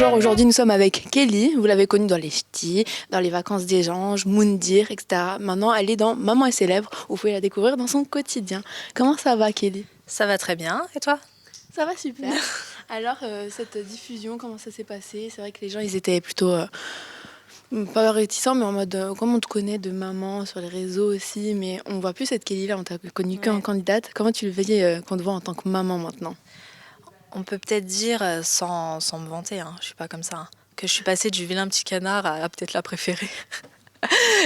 Bonjour, aujourd'hui nous sommes avec Kelly. Vous l'avez connue dans les ch'tis, dans les vacances des anges, Moundir, etc. Maintenant, elle est dans Maman est célèbre, où vous pouvez la découvrir dans son quotidien. Comment ça va, Kelly? Ça va très bien, et toi? Ça va super. Alors, cette diffusion, comment ça s'est passé? C'est vrai que les gens, ils étaient plutôt pas réticents, mais en mode, comme on te connaît de maman sur les réseaux aussi, mais on voit plus cette Kelly-là, on t'a connue qu'en candidate. Comment tu le voyais qu'on te voit en tant que maman maintenant? On peut peut-être dire, sans me vanter, hein, je suis pas comme ça, hein, que je suis passée du vilain petit canard à peut-être la préférée.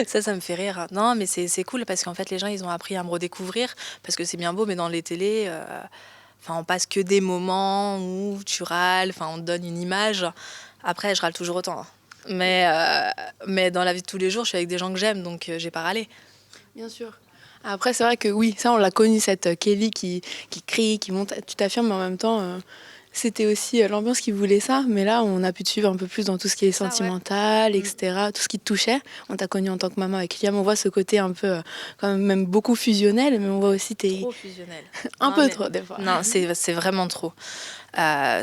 Ça me fait rire. Non, mais c'est cool parce qu'en fait, les gens, ils ont appris à me redécouvrir parce que c'est bien beau, mais dans les télés, on passe que des moments où tu râles, on te donne une image. Après, je râle toujours autant, hein. Mais dans la vie de tous les jours, je suis avec des gens que j'aime, donc j'ai pas râlé. Bien sûr. Après, c'est vrai que oui, ça, on l'a connue, cette Kelly qui crie, qui monte, tu t'affirmes, mais en même temps, c'était aussi l'ambiance qui voulait ça. Mais là, on a pu te suivre un peu plus dans tout ce qui est sentimental, etc., tout ce qui te touchait. On t'a connue en tant que maman avec Liam. On voit ce côté un peu, quand même beaucoup fusionnel, mais on voit aussi tes... Trop fusionnel. un peu trop, des fois. Non, c'est vraiment trop. Ça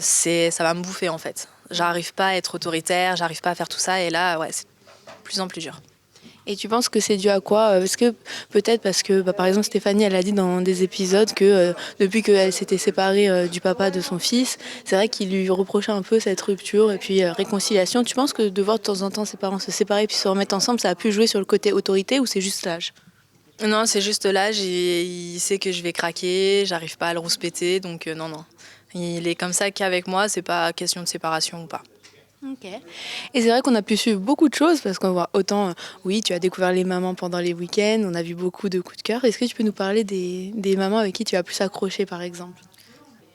va me bouffer, en fait. J'arrive pas à être autoritaire, j'arrive pas à faire tout ça, et là, ouais, c'est de plus en plus dur. Et tu penses que c'est dû à quoi? Est-ce que peut-être parce que, par exemple, Stéphanie, elle a dit dans des épisodes que depuis qu'elle s'était séparée du papa de son fils, c'est vrai qu'il lui reprochait un peu cette rupture et puis réconciliation. Tu penses que de voir de temps en temps ses parents se séparer puis se remettre ensemble, ça a pu jouer sur le côté autorité ou c'est juste l'âge? Non, c'est juste l'âge, il sait que je vais craquer, j'arrive pas à le rouspéter, donc non. Il est comme ça qu'avec moi, c'est pas question de séparation ou pas. Ok. Et c'est vrai qu'on a pu suivre beaucoup de choses parce qu'on voit autant, oui, tu as découvert les mamans pendant les week-ends, on a vu beaucoup de coups de cœur. Est-ce que tu peux nous parler des mamans avec qui tu as pu s'accrocher, par exemple?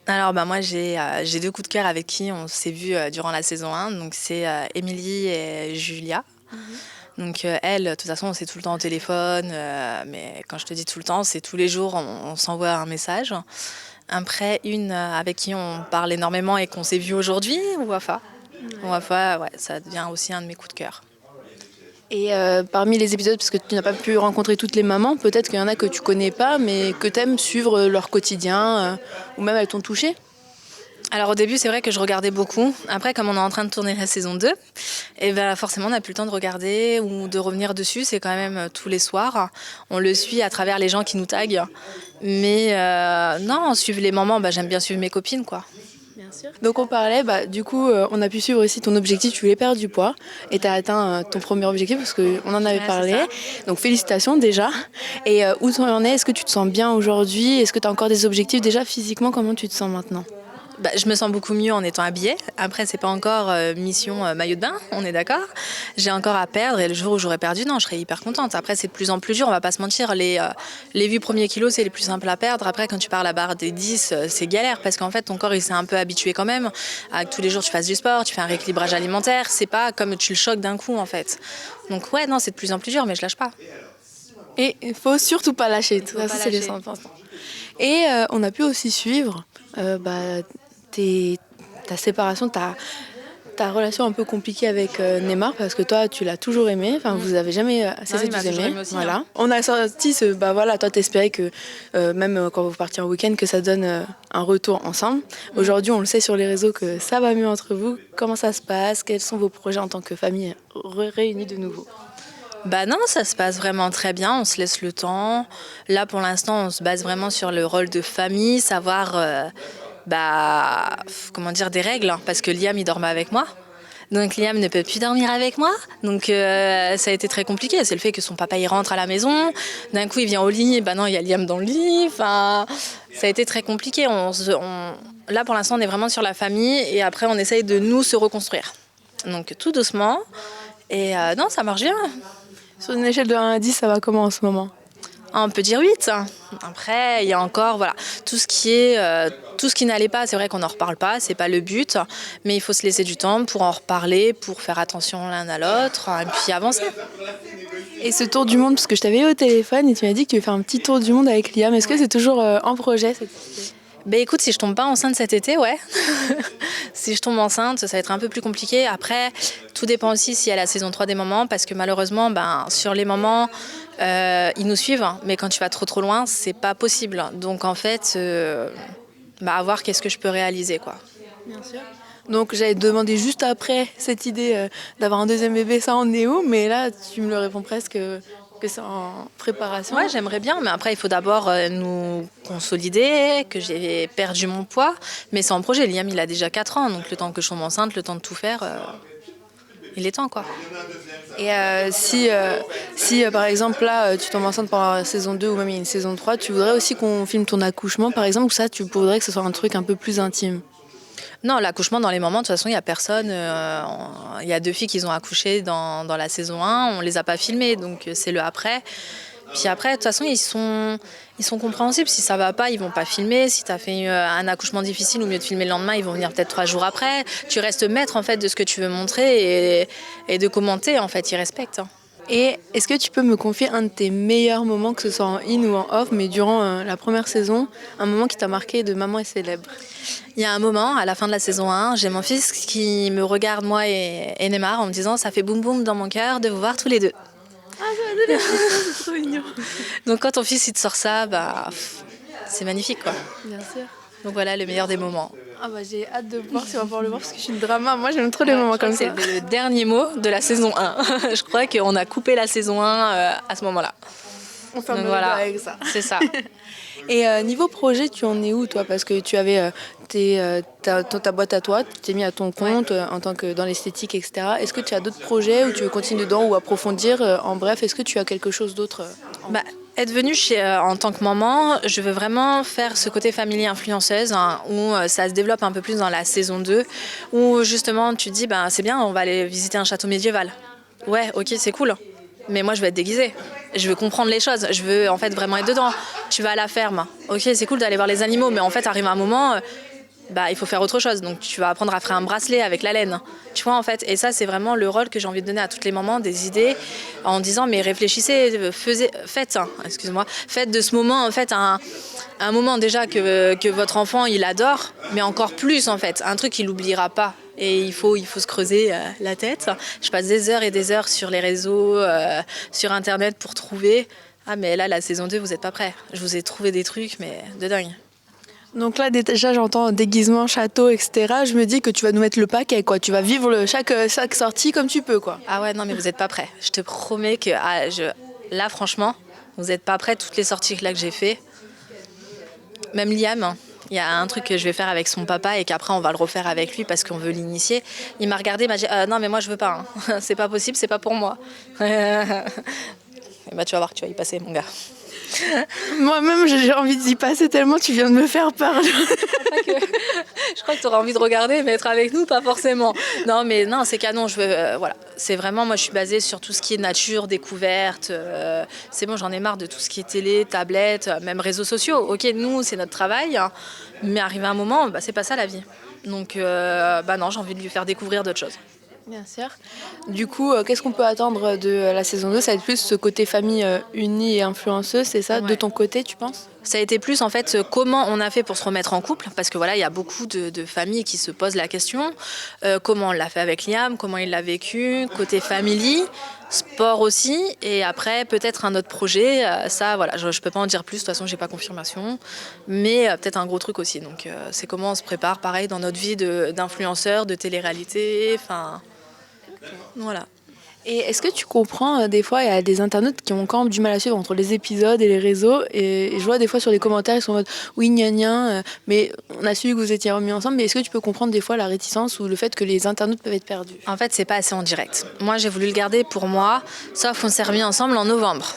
Alors moi j'ai 2 coups de cœur avec qui on s'est vu durant la saison 1, donc c'est Émilie et Julia. Donc elles, de toute façon, on s'est tout le temps au téléphone, mais quand je te dis tout le temps, c'est tous les jours, on s'envoie un message. Après, une avec qui on parle énormément et qu'on s'est vu aujourd'hui, Wafa. Wafa, ouais, ça devient aussi un de mes coups de cœur. Et parmi les épisodes, parce que tu n'as pas pu rencontrer toutes les mamans, peut-être qu'il y en a que tu connais pas, mais que tu aimes suivre leur quotidien, ou même elles t'ont touché. Alors au début, c'est vrai que je regardais beaucoup. Après, comme on est en train de tourner la saison 2, et ben forcément, on n'a plus le temps de regarder ou de revenir dessus. C'est quand même tous les soirs. On le suit à travers les gens qui nous taguent. Mais non, suivre les mamans, j'aime bien suivre mes copines, quoi. Bien sûr. Donc on parlait, du coup, on a pu suivre aussi ton objectif, tu voulais perdre du poids, et tu as atteint ton premier objectif, parce qu'on en avait parlé. Donc félicitations déjà. Et où tu en es? Est-ce que tu te sens bien aujourd'hui? Est-ce que tu as encore des objectifs déjà physiquement? Comment tu te sens maintenant? Je me sens beaucoup mieux en étant habillée. Après, c'est pas encore mission maillot de bain, on est d'accord. J'ai encore à perdre et le jour où j'aurai perdu, non, je serai hyper contente. Après, c'est de plus en plus dur, on va pas se mentir. Les 8 premiers kilos, c'est les plus simples à perdre. Après, quand tu pars la barre des 10, c'est galère parce qu'en fait, ton corps, il s'est un peu habitué quand même à que tous les jours, tu fasses du sport, tu fais un rééquilibrage alimentaire. C'est pas comme tu le choques d'un coup, en fait. Donc, ouais, non, c'est de plus en plus dur, mais je lâche pas. Et il faut surtout pas lâcher, tout ça, c'est les important. Et on a pu aussi suivre ta séparation, ta relation un peu compliquée avec Neymar, parce que toi, tu l'as toujours aimé, vous avez jamais cessé de vous aimer. Aussi, voilà. hein. On a sorti toi t'espérais que même quand vous partiez en week-end, que ça donne un retour ensemble. Aujourd'hui, on le sait sur les réseaux que ça va mieux entre vous. Comment ça se passe? Quels sont vos projets en tant que famille réunis de nouveau? Non, ça se passe vraiment très bien, on se laisse le temps. Là, pour l'instant, on se base vraiment sur le rôle de famille, savoir, comment dire, des règles, hein, parce que Liam, il dormait avec moi. Donc Liam ne peut plus dormir avec moi, donc ça a été très compliqué. C'est le fait que son papa il rentre à la maison, d'un coup il vient au lit, non il y a Liam dans le lit, ça a été très compliqué. Là pour l'instant on est vraiment sur la famille et après on essaye de nous se reconstruire. Donc tout doucement et non ça marche bien. Sur une échelle de 1 à 10, ça va comment en ce moment? On peut dire 8. Après, il y a encore tout ce qui n'allait pas, c'est vrai qu'on n'en reparle pas, c'est pas le but, mais il faut se laisser du temps pour en reparler, pour faire attention l'un à l'autre, et puis avancer. Et ce tour du monde, parce que je t'avais eu au téléphone et tu m'as dit que tu veux faire un petit tour du monde avec Liam, est-ce que c'est toujours en projet cette idée? Écoute, si je tombe pas enceinte cet été, ouais. Si je tombe enceinte, ça va être un peu plus compliqué. Après, tout dépend aussi s'il y a la saison 3 des mamans, parce que malheureusement, sur les mamans, ils nous suivent, mais quand tu vas trop loin, c'est pas possible. Donc en fait, à voir qu'est-ce que je peux réaliser, quoi. Bien sûr. Donc j'avais demandé juste après cette idée d'avoir un deuxième bébé, ça en est où? Mais là, tu me le réponds presque que c'est en préparation. Ouais, j'aimerais bien, mais après, il faut d'abord nous consolider, que j'ai perdu mon poids. Mais c'est en projet. Liam, il a déjà 4 ans, donc le temps que je tombe enceinte, le temps de tout faire, il est temps, quoi. Et si par exemple, là, tu tombes enceinte pendant la saison 2 ou même il y a une saison 3, tu voudrais aussi qu'on filme ton accouchement, par exemple, ou ça, tu voudrais que ce soit un truc un peu plus intime? Non, l'accouchement, dans les moments, de toute façon, il n'y a personne. Il y a 2 filles qui ont accouché dans la saison 1. On ne les a pas filmées, donc c'est le après. Puis après, de toute façon, ils sont compréhensibles. Si ça va pas, ils vont pas filmer. Si tu as fait un accouchement difficile, au mieux de filmer le lendemain, ils vont venir peut-être 3 jours après. Tu restes maître en fait de ce que tu veux montrer et de commenter. En fait, ils respectent. Et est-ce que tu peux me confier un de tes meilleurs moments, que ce soit en in ou en off, mais durant la première saison, un moment qui t'a marqué de Maman est célèbre? Il y a un moment, à la fin de la saison 1, j'ai mon fils qui me regarde, moi et Neymar, en me disant « ça fait boum boum dans mon cœur de vous voir tous les deux ». Ah, c'est trop mignon. Donc quand ton fils il te sort ça, c'est magnifique, quoi. Bien sûr. Donc voilà, le meilleur des moments. Ah bah j'ai hâte de voir si on va pouvoir le voir parce que je suis une drama. Moi j'aime trop les moments comme ça. C'est le dernier mot de la saison 1. Je crois qu'on a coupé la saison 1 à ce moment-là. On ferme Donc le voilà, avec ça. c'est ça. Et niveau projet, tu en es où toi? Parce que tu avais ta boîte à toi, tu t'es mis à ton compte en tant que dans l'esthétique, etc. Est-ce que tu as d'autres projets où tu veux continuer dedans ou approfondir? En bref, est-ce que tu as quelque chose d'autre Être venue en tant que maman, je veux vraiment faire ce côté famille influenceuse où ça se développe un peu plus dans la saison 2, où justement tu te dis c'est bien, on va aller visiter un château médiéval. Ouais, ok, c'est cool. Mais moi, je veux être déguisée. Je veux comprendre les choses. Je veux en fait vraiment être dedans. Tu vas à la ferme. Ok, c'est cool d'aller voir les animaux, mais en fait, arrive un moment, il faut faire autre chose. Donc, tu vas apprendre à faire un bracelet avec la laine. Tu vois, en fait. Et ça, c'est vraiment le rôle que j'ai envie de donner à toutes les mamans, des idées, en disant, mais réfléchissez, faites de ce moment, en fait, un moment déjà que votre enfant, il adore, mais encore plus, en fait. Un truc qu'il n'oubliera pas. Et il faut se creuser la tête. Je passe des heures et des heures sur les réseaux, sur Internet pour trouver. Ah, mais là, la saison 2, vous n'êtes pas prêts. Je vous ai trouvé des trucs, mais de dingue. Donc là, déjà, j'entends déguisement, château, etc. Je me dis que tu vas nous mettre le paquet, quoi. Tu vas vivre chaque sortie comme tu peux, quoi. Ah ouais, non, mais vous n'êtes pas prêts. Je te promets que là, franchement, vous n'êtes pas prêts. Toutes les sorties là que j'ai fait, même Liam, il y a un truc que je vais faire avec son papa et qu'après on va le refaire avec lui parce qu'on veut l'initier. Il m'a regardé, il m'a dit non mais moi je veux pas, hein. C'est pas possible, c'est pas pour moi. Et tu vas voir que tu vas y passer, mon gars. Moi-même j'ai envie d'y passer tellement tu viens de me faire peur. Je crois que tu auras envie de regarder, mais être avec nous, pas forcément. Non, mais non, c'est canon. Voilà. C'est vraiment, moi, je suis basée sur tout ce qui est nature, découverte. C'est bon, j'en ai marre de tout ce qui est télé, tablette, même réseaux sociaux. Ok, nous, c'est notre travail, hein, mais arrivé un moment, c'est pas ça la vie. Donc, non, j'ai envie de lui faire découvrir d'autres choses. Bien sûr. Du coup, qu'est-ce qu'on peut attendre de la saison 2? Ça va être plus ce côté famille unie et influenceuse, c'est ça? Ouais. De ton côté, tu penses? Ça a été plus en fait comment on a fait pour se remettre en couple, parce que voilà, il y a beaucoup de familles qui se posent la question. Comment on l'a fait avec Liam, comment il l'a vécu, côté famille, sport aussi, et après peut-être un autre projet. Ça, voilà, je peux pas en dire plus. De toute façon, j'ai pas confirmation, mais peut-être un gros truc aussi. Donc, c'est comment on se prépare, pareil, dans notre vie d'influenceur, de télé-réalité, enfin, voilà. Et est-ce que tu comprends, des fois, il y a des internautes qui ont quand même du mal à suivre entre les épisodes et les réseaux, et je vois des fois sur les commentaires, ils sont en mode « oui, gna gna, mais on a su que vous étiez remis ensemble », mais est-ce que tu peux comprendre des fois la réticence ou le fait que les internautes peuvent être perdus? En fait, c'est pas assez en direct. Moi, j'ai voulu le garder pour moi, sauf on s'est remis ensemble en novembre.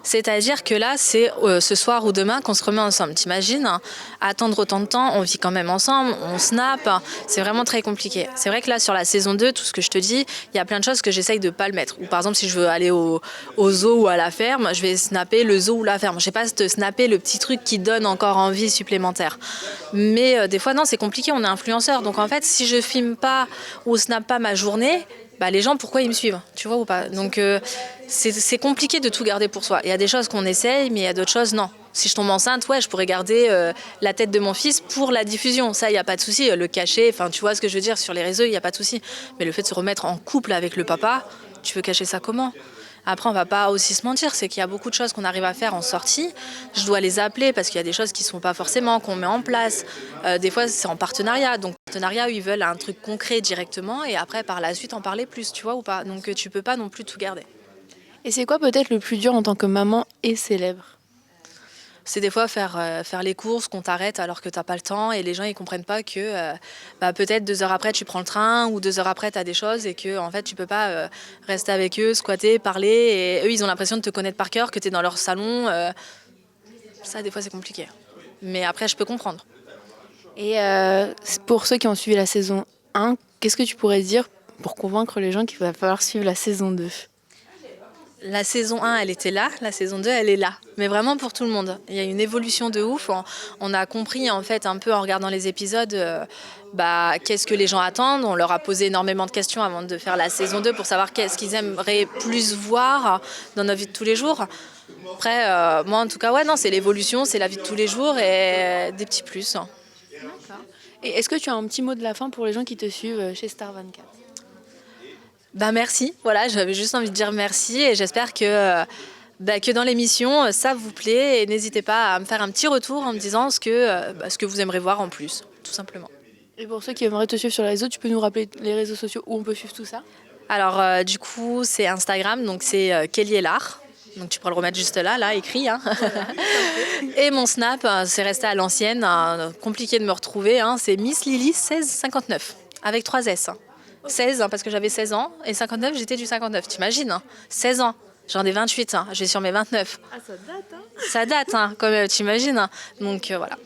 C'est-à-dire que là, c'est ce soir ou demain qu'on se remet ensemble. T'imagines, hein, attendre autant de temps, on vit quand même ensemble, on snap, c'est vraiment très compliqué. C'est vrai que là, sur la saison 2, tout ce que je te dis, il y a plein de choses que j'essaye de pas le mettre. Ou par exemple, si je veux aller au zoo ou à la ferme, je vais snapper le zoo ou la ferme. Je vais pas te snapper le petit truc qui donne encore envie supplémentaire. Mais des fois, non, c'est compliqué, on est influenceur. Donc en fait, si je filme pas ou snap pas ma journée, les gens, pourquoi ils me suivent, tu vois ou pas? Donc c'est compliqué de tout garder pour soi. Il y a des choses qu'on essaye, mais il y a d'autres choses, non. Si je tombe enceinte, je pourrais garder la tête de mon fils pour la diffusion. Ça, il n'y a pas de souci. Le cacher, enfin, tu vois ce que je veux dire, sur les réseaux, il n'y a pas de souci. Mais le fait de se remettre en couple avec le papa, tu veux cacher ça comment? Après, on va pas aussi se mentir, c'est qu'il y a beaucoup de choses qu'on arrive à faire en sortie. Je dois les appeler parce qu'il y a des choses qui ne sont pas forcément, qu'on met en place. Des fois, c'est en partenariat. Donc, partenariat où ils veulent un truc concret directement et après, par la suite, en parler plus, tu vois, ou pas. Donc, tu peux pas non plus tout garder. Et c'est quoi peut-être le plus dur en tant que maman et célèbre? C'est des fois faire les courses, qu'on t'arrête alors que t'as pas le temps et les gens ils comprennent pas que peut-être 2 heures après tu prends le train ou 2 heures après t'as des choses et que en fait tu peux pas rester avec eux, squatter, parler et eux ils ont l'impression de te connaître par cœur, que t'es dans leur salon. Ça des fois c'est compliqué. Mais après je peux comprendre. Et pour ceux qui ont suivi la saison 1, qu'est-ce que tu pourrais dire pour convaincre les gens qu'il va falloir suivre la saison 2? La saison 1, elle était là, la saison 2, elle est là. Mais vraiment pour tout le monde. Il y a une évolution de ouf. On a compris, en fait, un peu en regardant les épisodes, qu'est-ce que les gens attendent. On leur a posé énormément de questions avant de faire la saison 2 pour savoir qu'est-ce qu'ils aimeraient plus voir dans notre vie de tous les jours. Après, moi, en tout cas, ouais, non, c'est l'évolution, c'est la vie de tous les jours et des petits plus. D'accord. Et est-ce que tu as un petit mot de la fin pour les gens qui te suivent chez Star 24? Merci, voilà, j'avais juste envie de dire merci et j'espère que dans l'émission ça vous plaît et n'hésitez pas à me faire un petit retour en me disant ce que vous aimerez voir en plus, tout simplement. Et pour ceux qui aimeraient te suivre sur les réseaux, tu peux nous rappeler les réseaux sociaux où on peut suivre tout ça? Alors du coup c'est Instagram, donc c'est Kelly et l'art, donc tu pourras le remettre juste là écrit. Hein. Et mon Snap, c'est resté à l'ancienne, compliqué de me retrouver, hein, c'est Miss Lily 1659 avec 3 S. 16 parce que j'avais 16 ans et 59 j'étais du 59, t'imagines hein, 16 ans, j'en ai 28, hein, je vais sur mes 29. Ah ça date hein. Ça date hein, quand même, t'imagines hein. Donc voilà.